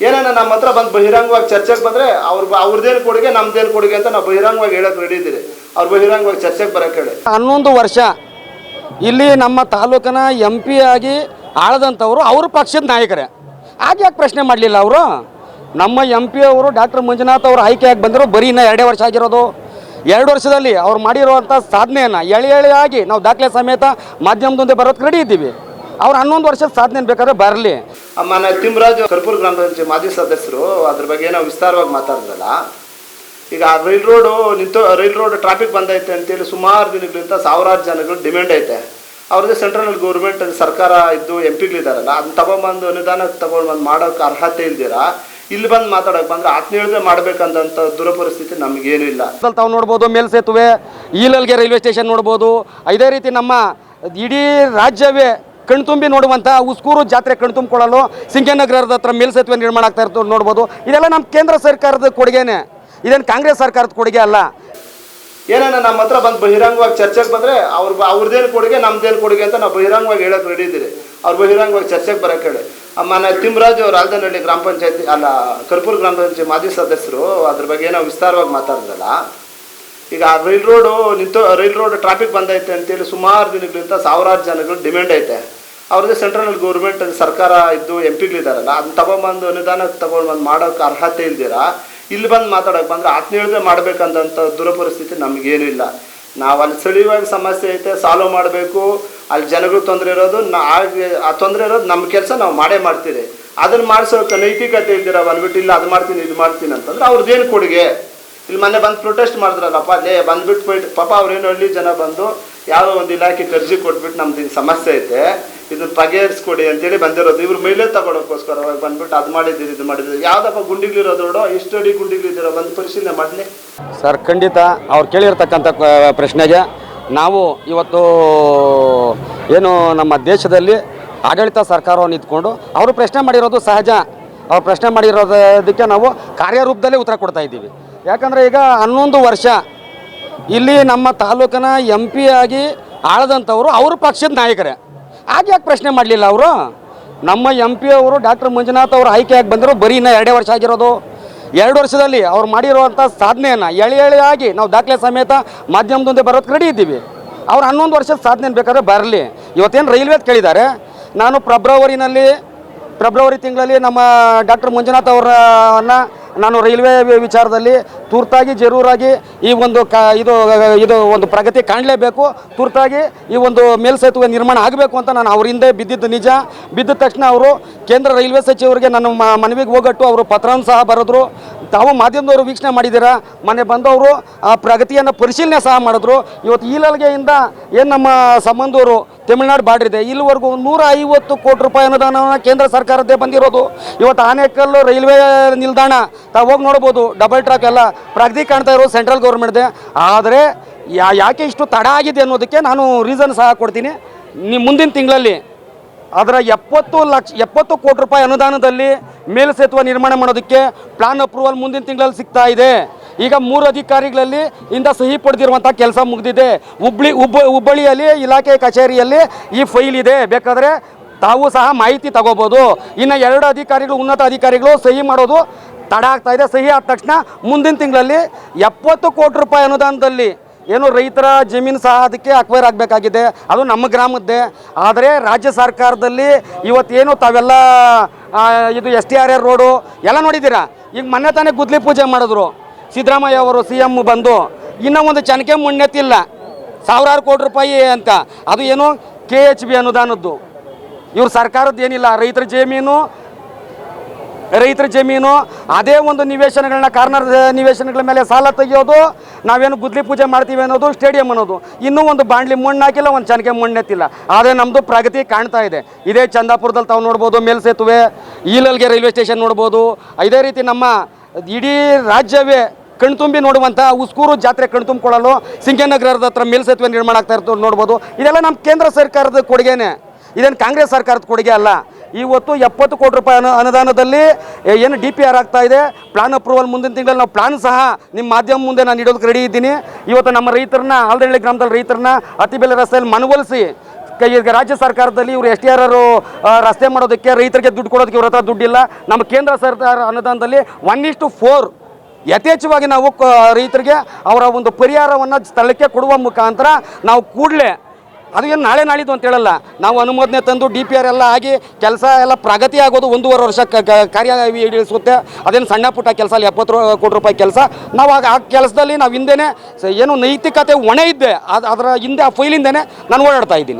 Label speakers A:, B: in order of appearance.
A: ಏನೇನ ನಮ್ಮ ಹತ್ರ ಬಂದು ಬಹಿರಂಗವಾಗಿ ಚರ್ಚೆಗೆ ಬಂದರೆ ಅವ್ರದ್ದೇನು ಕೊಡುಗೆ ನಮ್ದೇನು ಕೊಡುಗೆ ಅಂತ ನಾವು ಬಹಿರಂಗವಾಗಿ ಹೇಳೋಕೆ ರೆಡಿ ಇದ್ದೀರಿ. ಅವ್ರು ಬಹಿರಂಗವಾಗಿ ಚರ್ಚೆಗೆ ಬರೋಕ್ಕೆ ಹೇಳಿ.
B: 11 ವರ್ಷ ಇಲ್ಲಿ ನಮ್ಮ ತಾಲೂಕಿನ MP ಆಗಿ ಆಳದಂಥವ್ರು ಅವ್ರ ಪಕ್ಷದ ನಾಯಕರೇ. ಯಾಕೆ ಪ್ರಶ್ನೆ ಮಾಡಲಿಲ್ಲ ಅವರು? ನಮ್ಮ MP ಅವರು ಡಾಕ್ಟರ್ ಮಂಜುನಾಥ್ ಅವರು ಆಯ್ಕೆಯಾಗಿ ಬಂದರು. ಬರೀ ಇನ್ನು 2 ವರ್ಷ ಆಗಿರೋದು. 2 ವರ್ಷದಲ್ಲಿ ಅವ್ರು ಮಾಡಿರುವಂಥ ಸಾಧನೆಯನ್ನು ಎಳೆಯಾಗಿ ನಾವು ದಾಖಲೆ ಸಮೇತ ಮಾಧ್ಯಮದೊಂದಿಗೆ ಬರೋದಕ್ಕೆ ರೆಡಿ ಇದ್ದೀವಿ. ಅವ್ರು 11 ವರ್ಷದ ಸಾಧನೆ ಬೇಕಾದ್ರೆ ಬರಲಿ.
A: ಮನೆ ತಿಮ್ಮರಾಜ್ ಕರ್ಪೂರ್ ಗ್ರಾಮ ಪಂಚಾಯತ್ ಮಾಜಿ ಸದಸ್ಯರು ಅದ್ರ ಬಗ್ಗೆ ನಾವು ವಿಸ್ತಾರವಾಗಿ ಮಾತಾಡಿದ್ರಲ್ಲ. ಈಗ ರೈಲ್ ರೋಡ್ ಟ್ರಾಫಿಕ್ ಬಂದೈತೆ ಅಂತೇಳಿ ಸುಮಾರು ದಿನಗಳಿಂದ ಸಾವಿರಾರು ಜನಗಳು ಡಿಮ್ಯಾಂಡ್ ಐತೆ. ಅವ್ರದ್ದೇ ಸೆಂಟ್ರಲ್ ಗೌರ್ಮೆಂಟ್ ಸರ್ಕಾರ ಇದ್ದು MP ಗಳಿದ್ದಾರಲ್ಲ, ಅದನ್ನ ತಗೊಂಬಂದು ಅನುದಾನ ತಗೊಂಡ್ಬಂದು ಮಾಡೋಕೆ ಅರ್ಹತೆ ಇಲ್ದಿರಾ ಇಲ್ಲಿ ಬಂದು ಮಾತಾಡೋಕೆ ಬಂದರೆ ಆತ್ಮೀಯತೆ ಮಾಡಬೇಕಂತ ದುರಪರಿಸ್ಥಿತಿ ನಮಗೇನು ಇಲ್ಲ.
B: ತಾವು ನೋಡ್ಬೋದು ಮೇಲ್ಸೇತುವೆ, ಈಲಲ್ಗೆ ರೈಲ್ವೆ ಸ್ಟೇಷನ್ ನೋಡ್ಬೋದು. ಇದೇ ರೀತಿ ನಮ್ಮ ಇಡೀ ರಾಜ್ಯವೇ ಕಣ್ತುಂಬಿ ನೋಡುವಂಥ ಉಸ್ಕೂರು ಜಾತ್ರೆ ಕಣ್ತುಂಬಿಕೊಳ್ಳಲು ಸಿಂಗನಗರದ ಹತ್ರ ಮೇಲ್ಸೇತುವೆ ನಿರ್ಮಾಣ ಆಗ್ತಾ ಇರ್ತದೆ ನೋಡ್ಬೋದು. ಇದೆಲ್ಲ ನಮ್ಮ ಕೇಂದ್ರ ಸರ್ಕಾರದ ಕೊಡುಗೆನೇ, ಇದೇನು ಕಾಂಗ್ರೆಸ್ ಸರ್ಕಾರದ ಕೊಡುಗೆ ಅಲ್ಲ.
A: ಏನೇನ ನಮ್ಮ ಹತ್ರ ಬಂದು ಬಹಿರಂಗವಾಗಿ ಚರ್ಚೆಗೆ ಬಂದರೆ ಅವ್ರದ್ದೇನು ಕೊಡುಗೆ ನಮ್ದೇನು ಕೊಡುಗೆ ಅಂತ ನಾವು ಬಹಿರಂಗವಾಗಿ ಹೇಳೋಕೆ ರೆಡಿ ಇದ್ದೀರಿ. ಅವ್ರು ಬಹಿರಂಗವಾಗಿ ಚರ್ಚೆಗೆ ಬರೋಕ್ಕೆ ಹೇಳಿ. ಮನೆ ತಿಮ್ಮರಾಜ್ ರಾಜನಹಳ್ಳಿ ಗ್ರಾಮ ಪಂಚಾಯತ್ ಕರ್ಪೂರ್ ಗ್ರಾಮ ಪಂಚಾಯತ್ ಮಾಜಿ ಸದಸ್ಯರು ಅದ್ರ ಬಗ್ಗೆ ನಾವು ವಿಸ್ತಾರವಾಗಿ ಮಾತಾಡಿದ್ರಲ್ಲ. ಈಗ ರೈಲ್ ರೋಡ್ ಟ್ರಾಫಿಕ್ ಬಂದೈತೆ ಅಂತೇಳಿ ಸುಮಾರು ದಿನಗಳಿಂದ ಸಾವಿರಾರು ಜನಗಳು ಡಿಮ್ಯಾಂಡ್ ಐತೆ. ಅವ್ರದ್ದೇ ಸೆಂಟ್ರಲ್ ಗೌರ್ಮೆಂಟ್ ಸರ್ಕಾರ ಇದ್ದು MP ಗಳಿದ್ದಾರಲ್ಲ, ಅದನ್ನ ತಗೊಂಬಂದು ಅನುದಾನ ತಗೊಂಡ್ಬಂದು ಮಾಡೋಕೆ ಅರ್ಹತೆ ಇಲ್ದಿರಾ ಇಲ್ಲಿ ಬಂದು ಮಾತಾಡೋಕೆ ಬಂದರೆ ಆತ್ಮೀಯತೆ ಮಾಡಬೇಕಂತ ದುರಪರಿಸ್ಥಿತಿ ನಮಗೇನು ಇಲ್ಲ. ನಾವು ಅಲ್ಲಿ ಸ್ಥಳೀಯವಾಗಿ ಸಮಸ್ಯೆ ಐತೆ, ಸಾಲ್ವ್ ಮಾಡಬೇಕು. ಅಲ್ಲಿ ಜನಗಳು ತೊಂದರೆ ಇರೋದು ಆ ತೊಂದರೆ ಇರೋದು ನಮ್ಮ ಕೆಲಸ ನಾವು ಮಾಡೇ ಮಾಡ್ತೀರಿ. ಅದನ್ನು ಮಾಡಿಸೋಕೆ ನೈತಿಕತೆ ಇಲ್ದಿರ ಬಂದ್ಬಿಟ್ಟು ಇಲ್ಲ ಅದು ಮಾಡ್ತೀನಿ ಇದು ಮಾಡ್ತೀನಿ ಅಂತಂದ್ರೆ ಅವ್ರದ್ದೇನು ಕೊಡುಗೆ? ಇಲ್ಲಿ ಮೊನ್ನೆ ಬಂದು ಪ್ರೊಟೆಸ್ಟ್ ಮಾಡಿದ್ರಲ್ಲಪ್ಪ, ಅಲ್ಲೇ ಬಂದುಬಿಟ್ಟು ಪಾಪ ಅವ್ರೇನು ಹಳ್ಳಿ ಜನ ಬಂದು ಯಾವುದೋ ಒಂದು ಇಲಾಖೆ ಅರ್ಜಿ ಕೊಟ್ಬಿಟ್ಟು ನಮ್ದು ಹಿಂಗೆ ಸಮಸ್ಯೆ ಐತೆ ಇದನ್ನು ಬಗೆಹರಿಸ್ಕೊಡಿ ಅಂತೇಳಿ ಬಂದಿರೋದು. ಇವ್ರು ಮೇಲೆ ತಗೊಳೋಕ್ಕೋಸ್ಕರ ಬಂದ್ಬಿಟ್ಟು ಅದು ಮಾಡಿದ್ದೀರಿ ಇದು ಮಾಡಿದ್ದೀರಿ. ಯಾವುದಪ್ಪ ಗುಂಡಿಗಳಿರೋದೋಡು ಎಷ್ಟು ಅಡಿ ಗುಂಡಿಗಳಿದ್ದೀರೋ ಬಂದು ಪರಿಶೀಲನೆ ಮಾಡಲಿ
B: ಸರ್. ಖಂಡಿತ ಅವ್ರು ಕೇಳಿರ್ತಕ್ಕಂಥ ಪ್ರಶ್ನೆಗೆ ನಾವು ಇವತ್ತು ಏನು ನಮ್ಮ ದೇಶದಲ್ಲಿ ಆಡಳಿತ ಸರ್ಕಾರವನ್ನು ಇದ್ಕೊಂಡು ಅವರು ಪ್ರಶ್ನೆ ಮಾಡಿರೋದು ಸಹಜ. ಅವ್ರು ಪ್ರಶ್ನೆ ಮಾಡಿರೋದಕ್ಕೆ ನಾವು ಕಾರ್ಯರೂಪದಲ್ಲೇ ಉತ್ತರ ಕೊಡ್ತಾ ಇದ್ದೀವಿ. ಯಾಕಂದರೆ ಈಗ 11 ವರ್ಷ ಇಲ್ಲಿ ನಮ್ಮ ತಾಲೂಕಿನ MP ಆಗಿ ಆಳದಂಥವ್ರು ಅವ್ರ ಪಕ್ಷದ ನಾಯಕರೇ. ಯಾಕೆ ಪ್ರಶ್ನೆ ಮಾಡಲಿಲ್ಲ ಅವರು? ನಮ್ಮ MP ಅವರು ಡಾಕ್ಟರ್ ಮಂಜುನಾಥ್ ಅವರು ಆಯ್ಕೆಯಾಗಿ ಬಂದರು. ಬರೀ ಇನ್ನು 2 ವರ್ಷ ಆಗಿರೋದು. 2 ವರ್ಷದಲ್ಲಿ ಅವ್ರು ಮಾಡಿರುವಂಥ ಸಾಧನೆಯನ್ನು ಎಳೆಯಾಗಿ ನಾವು ದಾಖಲೆ ಸಮೇತ ಮಾಧ್ಯಮದೊಂದಿಗೆ ಬರೋದಕ್ಕೆ ರೆಡಿ ಇದ್ದೀವಿ. ಅವ್ರು 11 ವರ್ಷದ ಸಾಧನೆ ಬೇಕಾದ್ರೆ ಬರಲಿ. ಇವತ್ತೇನು ರೈಲ್ವೇದು ಕೇಳಿದ್ದಾರೆ. ನಾನು ಫೆಬ್ರವರಿ ತಿಂಗಳಲ್ಲಿ ನಮ್ಮ ಡಾಕ್ಟರ್ ಮಂಜುನಾಥ್ ಅವರನ್ನು ನಾನು ರೈಲ್ವೆ ವಿಚಾರದಲ್ಲಿ ತುರ್ತಾಗಿ ಜರೂರಾಗಿ ಈ ಒಂದು ಇದು ಒಂದು ಪ್ರಗತಿ ಕಾಣಲೇಬೇಕು, ತುರ್ತಾಗಿ ಈ ಒಂದು ಮೇಲ್ಸೇತುವೆ ನಿರ್ಮಾಣ ಆಗಬೇಕು ಅಂತ ನಾನು ಅವ್ರ ಹಿಂದೆ ಬಿದ್ದಿದ್ದು ನಿಜ. ಬಿದ್ದ ತಕ್ಷಣ ಅವರು ಕೇಂದ್ರ ರೈಲ್ವೆ ಸಚಿವರಿಗೆ ನನ್ನ ಮನವಿಗೆ ಹೋಗಟ್ಟು ಅವರು ಪತ್ರವನ್ನು ಸಹ ಬರೆದ್ರು. ತಾವು ಮಾಧ್ಯಮದವರು ವೀಕ್ಷಣೆ ಮಾಡಿದ್ದೀರಾ. ಮೊನ್ನೆ ಬಂದವರು ಆ ಪ್ರಗತಿಯನ್ನು ಪರಿಶೀಲನೆ ಸಹ ಮಾಡಿದ್ರು. ಇವತ್ತು ಈಲಲ್ಗೆಯಿಂದ ಏನು ನಮ್ಮ ಸಂಬಂಧೂರು ತಮಿಳುನಾಡು ಬಾರ್ಡರ್ ಇದೆ, ಇಲ್ಲಿವರೆಗೂ 150 ಕೋಟಿ ರೂಪಾಯಿ ಅನುದಾನವನ್ನು ಕೇಂದ್ರ ಸರ್ಕಾರದ್ದೇ ಬಂದಿರೋದು. ಇವತ್ತು ಆನೇಕಲ್ಲು ರೈಲ್ವೆ ನಿಲ್ದಾಣ ತಾವು ಹೋಗಿ ನೋಡ್ಬೋದು, ಡಬಲ್ ಟ್ರ್ಯಾಕ್ ಎಲ್ಲ ಪ್ರಗತಿ ಕಾಣ್ತಾ ಇರೋದು ಸೆಂಟ್ರಲ್ ಗೌರ್ಮೆಂಟ್ದೆ. ಆದರೆ ಯಾಕೆ ಇಷ್ಟು ತಡ ಆಗಿದೆ ಅನ್ನೋದಕ್ಕೆ ನಾನು ರೀಸನ್ ಸಹ ಕೊಡ್ತೀನಿ. ಮುಂದಿನ ತಿಂಗಳಲ್ಲಿ ಅದರ 70 ಕೋಟಿ ರೂಪಾಯಿ ಅನುದಾನದಲ್ಲಿ ಮೇಲ್ಸೇತುವೆ ನಿರ್ಮಾಣ ಮಾಡೋದಕ್ಕೆ ಪ್ಲಾನ್ ಅಪ್ರೂವಲ್ ಮುಂದಿನ ತಿಂಗಳಲ್ಲಿ ಸಿಗ್ತಾ ಇದೆ. ಈಗ 3 ಅಧಿಕಾರಿಗಳಲ್ಲಿ ಇಂದ ಸಹಿ ಪಡೆದಿರುವಂಥ ಕೆಲಸ ಮುಗಿದಿದೆ. ಹುಬ್ಬಳ್ಳಿಯಲ್ಲಿ ಇಲಾಖೆ ಕಚೇರಿಯಲ್ಲಿ ಈ ಫೈಲ್ ಇದೆ, ಬೇಕಾದರೆ ತಾವು ಸಹ ಮಾಹಿತಿ ತಗೋಬೋದು. ಇನ್ನು 2 ಅಧಿಕಾರಿಗಳು, ಉನ್ನತ ಅಧಿಕಾರಿಗಳು ಸಹಿ ಮಾಡೋದು ತಡ ಆಗ್ತಾ ಇದೆ. ಸಹಿ ಆದ ತಕ್ಷಣ ಮುಂದಿನ ತಿಂಗಳಲ್ಲಿ 70 ಕೋಟಿ ರೂಪಾಯಿ ಅನುದಾನದಲ್ಲಿ ಏನು ರೈತರ ಜಮೀನು ಸಹ ಅದಕ್ಕೆ ಅಕ್ವೈರ್ ಆಗಬೇಕಾಗಿದೆ, ಅದು ನಮ್ಮ ಗ್ರಾಮದ್ದೇ. ಆದರೆ ರಾಜ್ಯ ಸರ್ಕಾರದಲ್ಲಿ ಇವತ್ತೇನು ತಾವೆಲ್ಲ ಇದು STRR ರೋಡು ಎಲ್ಲ ನೋಡಿದ್ದೀರಾ. ಈಗ ಮೊನ್ನೆ ತಾನೇ ಗುದ್ಲಿ ಪೂಜೆ ಮಾಡಿದ್ರು ಸಿದ್ದರಾಮಯ್ಯ ಅವರು CM ಬಂದು. ಇನ್ನೂ ಒಂದು ಚನಕೆ ಮುಣ್ಣೆತ್ತಿಲ್ಲ, ಸಾವಿರಾರು ಕೋಟಿ ರೂಪಾಯಿ ಅಂತ. ಅದು ಏನು KHB ಅನುದಾನದ್ದು. ಇವ್ರ ಸರ್ಕಾರದ್ದು ಏನಿಲ್ಲ. ರೈತರ ಜಮೀನು ಅದೇ ಒಂದು ನಿವೇಶನಗಳನ್ನ ಕಾರ್ನರ್ ನಿವೇಶನಗಳ ಮೇಲೆ ಸಾಲ ತೆಗೆಯೋದು, ನಾವೇನು ಗುದ್ಲಿ ಪೂಜೆ ಮಾಡ್ತೀವಿ ಅನ್ನೋದು, ಸ್ಟೇಡಿಯಂ ಅನ್ನೋದು. ಇನ್ನೂ ಒಂದು ಬಾಂಡ್ಲಿ ಮಣ್ಣು ಹಾಕಿಲ್ಲ, ಒಂದು ಚನಕೆ ಮಣ್ಣೆತ್ತಿಲ್ಲ. ಆದರೆ ನಮ್ಮದು ಪ್ರಗತಿ ಕಾಣ್ತಾ ಇದೆ. ಇದೇ ಚಂದಾಪುರದಲ್ಲಿ ತಾವು ನೋಡ್ಬೋದು ಮೇಲ್ಸೇತುವೆ, ಈಲಲ್ಗೆ ರೈಲ್ವೆ ಸ್ಟೇಷನ್ ನೋಡ್ಬೋದು. ಇದೇ ರೀತಿ ನಮ್ಮ ಇಡೀ ರಾಜ್ಯವೇ ಕಣ್ತುಂಬಿ ನೋಡುವಂಥ ಉಸ್ಕೂರು ಜಾತ್ರೆ ಕಣ್ತುಂಬಿಕೊಳ್ಳಲು ಸಿಂಗನಗರದ ಹತ್ರ ಮೇಲ್ಸೇತುವೆ ನಿರ್ಮಾಣ ಆಗ್ತಾ ಇರ್ತದೆ ನೋಡ್ಬೋದು. ಇದೆಲ್ಲ ನಮ್ಮ ಕೇಂದ್ರ ಸರ್ಕಾರದ ಕೊಡುಗೆನೇ, ಇದೇನು ಕಾಂಗ್ರೆಸ್ ಸರ್ಕಾರದ ಕೊಡುಗೆ ಅಲ್ಲ. ಇವತ್ತು 70 ಕೋಟಿ ರೂಪಾಯಿ ಅನುದಾನದಲ್ಲಿ ಏನು DPR ಆಗ್ತಾ ಇದೆ. ಪ್ಲಾನ್ ಅಪ್ರೂವಲ್ ಮುಂದಿನ ತಿಂಗಳಲ್ಲಿ ನಾವು ಪ್ಲಾನ್ ಸಹ ನಿಮ್ಮ ಮಾಧ್ಯಮ ಮುಂದೆ ನಾನು ಇಡೋದಕ್ಕೆ ರೆಡಿ ಇದ್ದೀನಿ. ಇವತ್ತು ನಮ್ಮ ರೈತರನ್ನ ಆಲ್ದಹಳ್ಳಿ ಗ್ರಾಮದಲ್ಲಿ ರೈತರನ್ನ ಅತಿಬೆಲೆ ರಸ್ತೆಯಲ್ಲಿ ಮನವೊಲಿಸಿ ಈಗ ರಾಜ್ಯ ಸರ್ಕಾರದಲ್ಲಿ ಇವರು ಎಸ್ ಟಿ ಆರ್ ರಸ್ತೆ ಮಾಡೋದಕ್ಕೆ ರೈತರಿಗೆ ದುಡ್ಡು ಕೊಡೋದಕ್ಕೆ ಇವ್ರ ಹತ್ರ ದುಡ್ಡಿಲ್ಲ. ನಮ್ಮ ಕೇಂದ್ರ ಸರ್ಕಾರ ಅನುದಾನದಲ್ಲಿ 1:4 ಯಥೇಚ್ಛವಾಗಿ ನಾವು ರೈತರಿಗೆ ಅವರ ಒಂದು ಪರಿಹಾರವನ್ನು ಸ್ಥಳಕ್ಕೆ ಕೊಡುವ ಮುಖಾಂತರ ನಾವು ಕೂಡಲೇ, ಅದು ಏನು ನಾಳೆ ನಾಳಿದ್ದು ಅಂತ ಹೇಳಲ್ಲ, ನಾವು ಅನುಮೋದನೆ ತಂದು DPR ಎಲ್ಲ ಆಗಿ ಕೆಲಸ ಎಲ್ಲ ಪ್ರಗತಿ ಆಗೋದು 1.5 ವರ್ಷ ಕಾರ್ಯ ಹಿಡಿಸುತ್ತೆ. ಅದೇನು ಸಣ್ಣ ಪುಟ್ಟ ಕೆಲಸ ಅಲ್ಲಿ 70 ಕೋಟಿ ರೂಪಾಯಿ ಕೆಲಸ. ನಾವು ಆ ಕೆಲಸದಲ್ಲಿ ನಾವು ಹಿಂದೆನೇ ಏನು ನೈತಿಕತೆ ಹೊಣೆ ಇದ್ದೆ, ಅದರ ಹಿಂದೆ ಆ ಫೈಲಿಂದೇ ನಾನು ಓಡಾಡ್ತಾ ಇದ್ದೀನಿ.